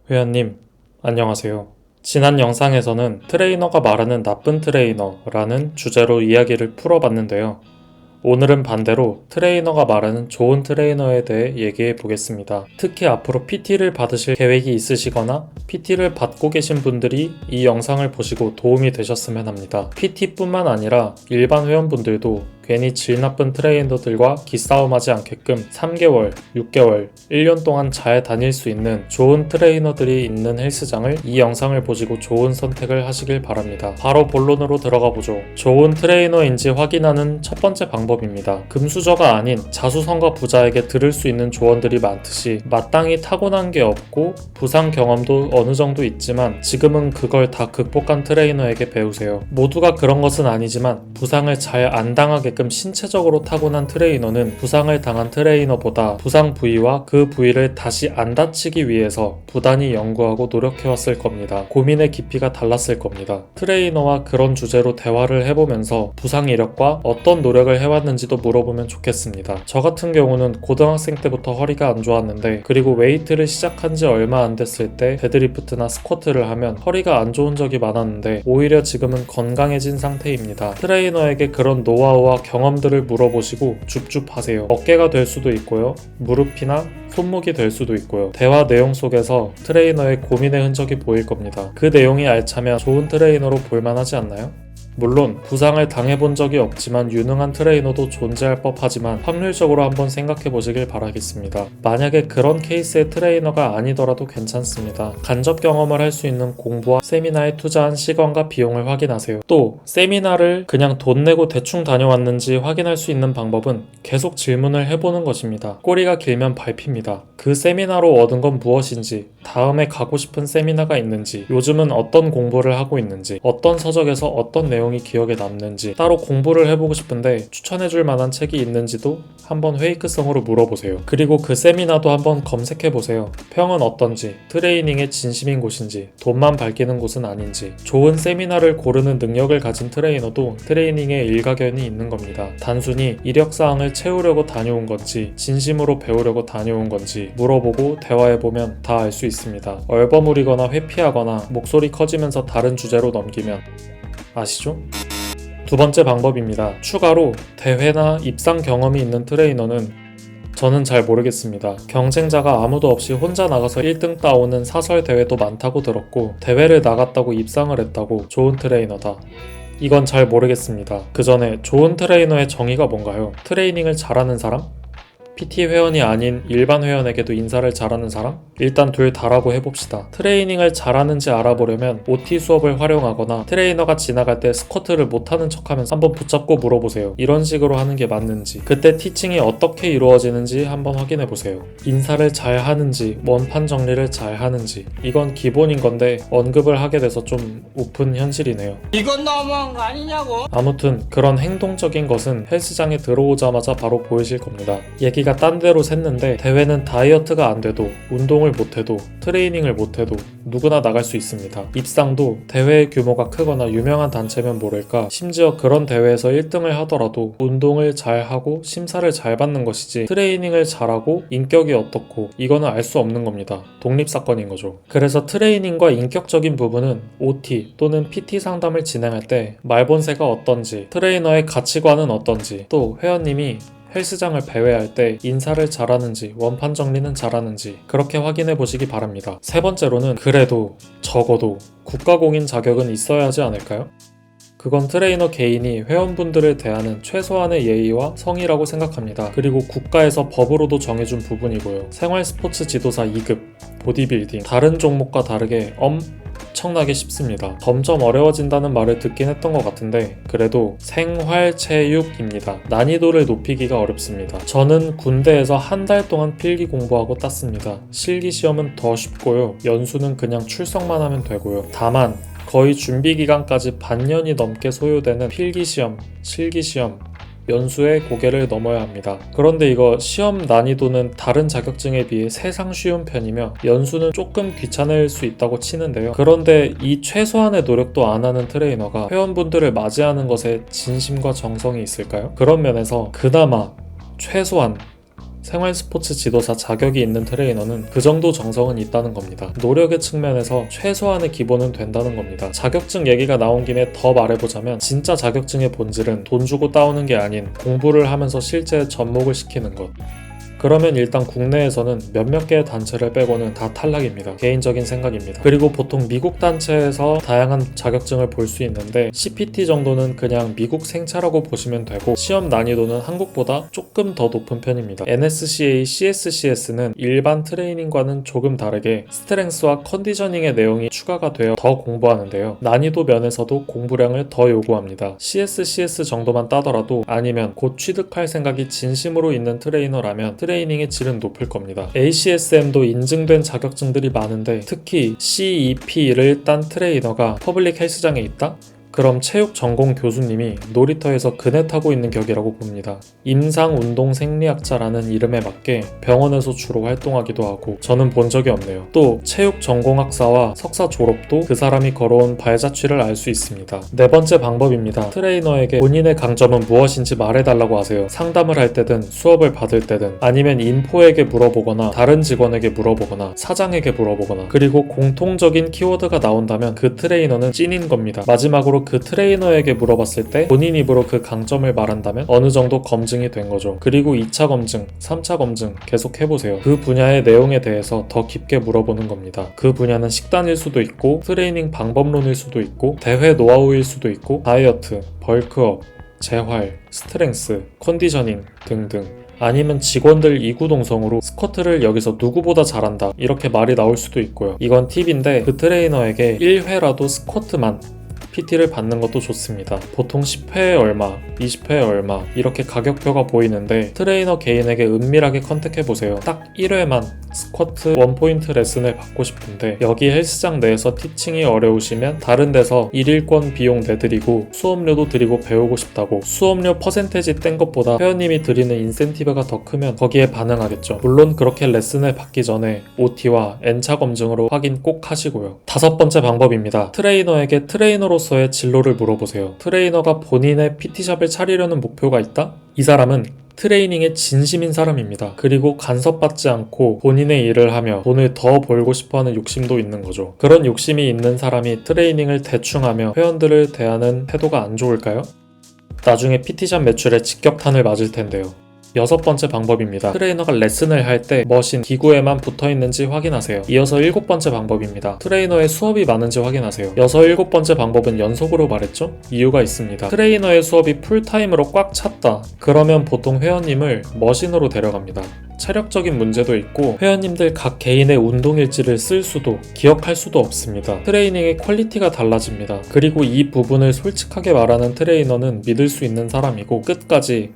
회원님, 안녕하세요. 지난 영상에서는 트레이너가 말하는 나쁜 트레이너라는 주제로 이야기를 풀어봤는데요. 오늘은 반대로 트레이너가 말하는 좋은 트레이너에 대해 얘기해 보겠습니다. 특히 앞으로 PT를 받으실 계획이 있으시거나 PT를 받고 계신 분들이 이 영상을 보시고 도움이 되셨으면 합니다. PT뿐만 아니라 일반 회원분들도 괜히 질 나쁜 트레이너들과 기싸움하지 않게끔 3개월, 6개월, 1년 동안 잘 다닐 수 있는 좋은 트레이너들이 있는 헬스장을 이 영상을 보시고 좋은 선택을 하시길 바랍니다. 바로 본론으로 들어가 보죠. 좋은 트레이너인지 확인하는 첫 번째 방법입니다. 금수저가 아닌 자수성가 부자에게 들을 수 있는 조언들이 많듯이 마땅히 타고난 게 없고 부상 경험도 어느 정도 있지만 지금은 그걸 다 극복한 트레이너에게 배우세요. 모두가 그런 것은 아니지만 부상을 잘 안 당하게 신체적으로 타고난 트레이너는 부상을 당한 트레이너보다 부상 부위와 그 부위를 다시 안 다치기 위해서 부단히 연구하고 노력해왔을 겁니다. 고민의 깊이가 달랐을 겁니다. 트레이너와 그런 주제로 대화를 해보면서 부상 이력과 어떤 노력을 해왔는지도 물어보면 좋겠습니다. 저 같은 경우는 고등학생 때부터 허리가 안 좋았는데 그리고 웨이트를 시작한 지 얼마 안 됐을 때 데드리프트나 스쿼트를 하면 허리가 안 좋은 적이 많았는데 오히려 지금은 건강해진 상태입니다. 트레이너에게 그런 노하우와 경험들을 물어보시고 줍줍하세요. 어깨가 될 수도 있고요. 무릎이나 손목이 될 수도 있고요. 대화 내용 속에서 트레이너의 고민의 흔적이 보일 겁니다. 그 내용이 알차면 좋은 트레이너로 볼만하지 않나요? 물론 부상을 당해본 적이 없지만 유능한 트레이너도 존재할 법하지만 확률적으로 한번 생각해 보시길 바라겠습니다. 만약에 그런 케이스의 트레이너가 아니더라도 괜찮습니다. 간접 경험을 할 수 있는 공부와 세미나에 투자한 시간과 비용을 확인하세요. 또 세미나를 그냥 돈 내고 대충 다녀왔는지 확인할 수 있는 방법은 계속 질문을 해보는 것입니다. 꼬리가 길면 밟힙니다. 그 세미나로 얻은 건 무엇인지, 다음에 가고 싶은 세미나가 있는지, 요즘은 어떤 공부를 하고 있는지, 어떤 서적에서 어떤 내용이 기억에 남는지 따로 공부를 해보고 싶은데 추천해줄 만한 책이 있는지도 한번 페이크성으로 물어보세요. 그리고 그 세미나도 한번 검색해보세요. 평은 어떤지, 트레이닝에 진심인 곳인지, 돈만 밝히는 곳은 아닌지. 좋은 세미나를 고르는 능력을 가진 트레이너도 트레이닝에 일가견이 있는 겁니다. 단순히 이력사항을 채우려고 다녀온 건지 진심으로 배우려고 다녀온 건지 물어보고 대화해보면 다 알 수 있습니다. 얼버무리거나 회피하거나 목소리 커지면서 다른 주제로 넘기면 아시죠? 두 번째 방법입니다. 추가로 대회나 입상 경험이 있는 트레이너는 저는 잘 모르겠습니다. 경쟁자가 아무도 없이 혼자 나가서 1등 따오는 사설 대회도 많다고 들었고 대회를 나갔다고 입상을 했다고 좋은 트레이너다. 이건 잘 모르겠습니다. 그 전에 좋은 트레이너의 정의가 뭔가요? 트레이닝을 잘하는 사람? PT 회원이 아닌 일반 회원에게도 인사를 잘하는 사람? 일단 둘 다라고 해봅시다. 트레이닝을 잘하는지 알아보려면 OT 수업을 활용하거나 트레이너가 지나갈 때 스쿼트를 못하는 척하면서 한번 붙잡고 물어보세요. 이런 식으로 하는 게 맞는지, 그때 티칭이 어떻게 이루어지는지 한번 확인해보세요. 인사를 잘 하는지, 원판 정리를 잘 하는지, 이건 기본인 건데 언급을 하게 돼서 좀 우픈 현실이네요. 이건 너무한 거 아니냐고? 아무튼 그런 행동적인 것은 헬스장에 들어오자마자 바로 보이실 겁니다. 얘기가 딴 데로 샜는데 대회는 다이어트가 안 돼도 운동을 못해도 트레이닝을 못해도 누구나 나갈 수 있습니다. 입상도 대회의 규모가 크거나 유명한 단체면 모를까 심지어 그런 대회에서 1등을 하더라도 운동을 잘하고 심사를 잘 받는 것이지 트레이닝을 잘하고 인격이 어떻고 이거는 알 수 없는 겁니다. 독립사건인 거죠. 그래서 트레이닝과 인격적인 부분은 OT 또는 PT 상담을 진행할 때 말본세가 어떤지, 트레이너의 가치관은 어떤지, 또 회원님이 헬스장을 배회할 때 인사를 잘하는지 원판 정리는 잘하는지 그렇게 확인해 보시기 바랍니다. 세 번째로는 그래도 적어도 국가공인 자격은 있어야 하지 않을까요? 그건 트레이너 개인이 회원분들을 대하는 최소한의 예의와 성의라고 생각합니다. 그리고 국가에서 법으로도 정해준 부분이고요. 생활 스포츠 지도사 2급, 보디빌딩, 다른 종목과 다르게 엄청나게 쉽습니다. 점점 어려워진다는 말을 듣긴 했던 것 같은데 그래도 생활체육입니다. 난이도를 높이기가 어렵습니다. 저는 군대에서 한 달 동안 필기 공부하고 땄습니다. 실기시험은 더 쉽고요. 연수는 그냥 출석만 하면 되고요. 다만 거의 준비기간까지 반년이 넘게 소요되는 필기시험, 실기시험, 연수에 고개를 넘어야 합니다. 그런데 이거 시험 난이도는 다른 자격증에 비해 세상 쉬운 편이며 연수는 조금 귀찮을 수 있다고 치는데요. 그런데 이 최소한의 노력도 안 하는 트레이너가 회원분들을 맞이하는 것에 진심과 정성이 있을까요? 그런 면에서 그나마 최소한 생활 스포츠 지도사 자격이 있는 트레이너는 그 정도 정성은 있다는 겁니다. 노력의 측면에서 최소한의 기본은 된다는 겁니다. 자격증 얘기가 나온 김에 더 말해보자면 진짜 자격증의 본질은 돈 주고 따오는 게 아닌 공부를 하면서 실제 접목을 시키는 것. 그러면 일단 국내에서는 몇몇 개의 단체를 빼고는 다 탈락입니다. 개인적인 생각입니다. 그리고 보통 미국 단체에서 다양한 자격증을 볼 수 있는데 CPT 정도는 그냥 미국 생차라고 보시면 되고 시험 난이도는 한국보다 조금 더 높은 편입니다. NSCA, CSCS는 일반 트레이닝과는 조금 다르게 스트렝스와 컨디셔닝의 내용이 추가가 되어 더 공부하는데요. 난이도 면에서도 공부량을 더 요구합니다. CSCS 정도만 따더라도 아니면 곧 취득할 생각이 진심으로 있는 트레이너라면 트레이닝의 질은 높을 겁니다. ACSM도 인증된 자격증들이 많은데 특히 CEP를 딴 트레이너가 퍼블릭 헬스장에 있다? 그럼 체육 전공 교수님이 놀이터에서 그네 타고 있는 격이라고 봅니다. 임상운동생리학자라는 이름에 맞게 병원에서 주로 활동하기도 하고 저는 본 적이 없네요. 또 체육 전공학사와 석사 졸업도 그 사람이 걸어온 발자취를 알 수 있습니다. 네 번째 방법입니다. 트레이너에게 본인의 강점은 무엇인지 말해달라고 하세요. 상담을 할 때든 수업을 받을 때든 아니면 인포에게 물어보거나 다른 직원에게 물어보거나 사장에게 물어보거나 그리고 공통적인 키워드가 나온다면 그 트레이너는 찐인 겁니다. 마지막으로 그 트레이너에게 물어봤을 때 본인 입으로 그 강점을 말한다면 어느 정도 검증이 된 거죠. 그리고 2차 검증, 3차 검증 계속 해보세요. 그 분야의 내용에 대해서 더 깊게 물어보는 겁니다. 그 분야는 식단일 수도 있고 트레이닝 방법론일 수도 있고 대회 노하우일 수도 있고 다이어트, 벌크업, 재활, 스트렝스, 컨디셔닝 등등 아니면 직원들 이구동성으로 스쿼트를 여기서 누구보다 잘한다 이렇게 말이 나올 수도 있고요. 이건 팁인데 그 트레이너에게 1회라도 스쿼트만 PT를 받는 것도 좋습니다. 보통 10회에 얼마, 20회에 얼마 이렇게 가격표가 보이는데 트레이너 개인에게 은밀하게 컨택해보세요. 딱 1회만 스쿼트 원포인트 레슨을 받고 싶은데 여기 헬스장 내에서 티칭이 어려우시면 다른 데서 1일권 비용 내드리고 수업료도 드리고 배우고 싶다고 수업료 퍼센테이지 뗀 것보다 회원님이 드리는 인센티브가 더 크면 거기에 반응하겠죠. 물론 그렇게 레슨을 받기 전에 OT와 N차 검증으로 확인 꼭 하시고요. 5번째 방법입니다. 트레이너에게 트레이너로서의 진로를 물어보세요. 트레이너가 본인의 PT샵을 차리려는 목표가 있다? 이 사람은 트레이닝에 진심인 사람입니다. 그리고 간섭받지 않고 본인의 일을 하며 돈을 더 벌고 싶어하는 욕심도 있는 거죠. 그런 욕심이 있는 사람이 트레이닝을 대충 하며 회원들을 대하는 태도가 안 좋을까요? 나중에 PT샵 매출에 직격탄을 맞을 텐데요. 6번째 방법입니다. 트레이너가 레슨을 할 때 머신, 기구에만 붙어있는지 확인하세요. 이어서 7번째 방법입니다. 트레이너의 수업이 많은지 확인하세요. 6, 7번째 방법은 연속으로 말했죠? 이유가 있습니다. 트레이너의 수업이 풀타임으로 꽉 찼다. 그러면 보통 회원님을 머신으로 데려갑니다. 체력적인 문제도 있고 회원님들 각 개인의 운동일지를 쓸 수도 기억할 수도 없습니다. 트레이닝의 퀄리티가 달라집니다. 그리고 이 부분을 솔직하게 말하는 트레이너는 믿을 수 있는 사람이고 끝까지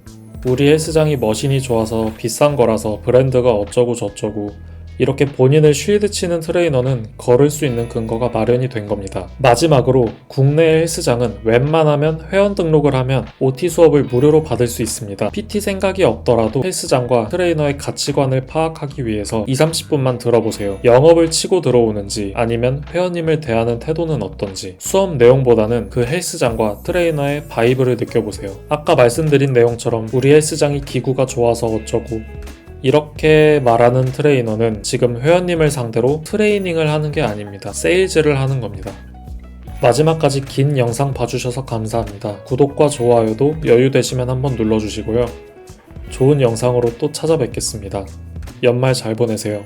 우리 헬스장이 머신이 좋아서 비싼 거라서 브랜드가 어쩌고 저쩌고 이렇게 본인을 쉴드 치는 트레이너는 걸을 수 있는 근거가 마련이 된 겁니다. 마지막으로 국내 헬스장은 웬만하면 회원 등록을 하면 OT 수업을 무료로 받을 수 있습니다. PT 생각이 없더라도 헬스장과 트레이너의 가치관을 파악하기 위해서 20-30분만 들어보세요. 영업을 치고 들어오는지 아니면 회원님을 대하는 태도는 어떤지 수업 내용보다는 그 헬스장과 트레이너의 바이브를 느껴보세요. 아까 말씀드린 내용처럼 우리 헬스장이 기구가 좋아서 어쩌고 이렇게 말하는 트레이너는 지금 회원님을 상대로 트레이닝을 하는 게 아닙니다. 세일즈를 하는 겁니다. 마지막까지 긴 영상 봐주셔서 감사합니다. 구독과 좋아요도 여유 되시면 한번 눌러주시고요. 좋은 영상으로 또 찾아뵙겠습니다. 연말 잘 보내세요.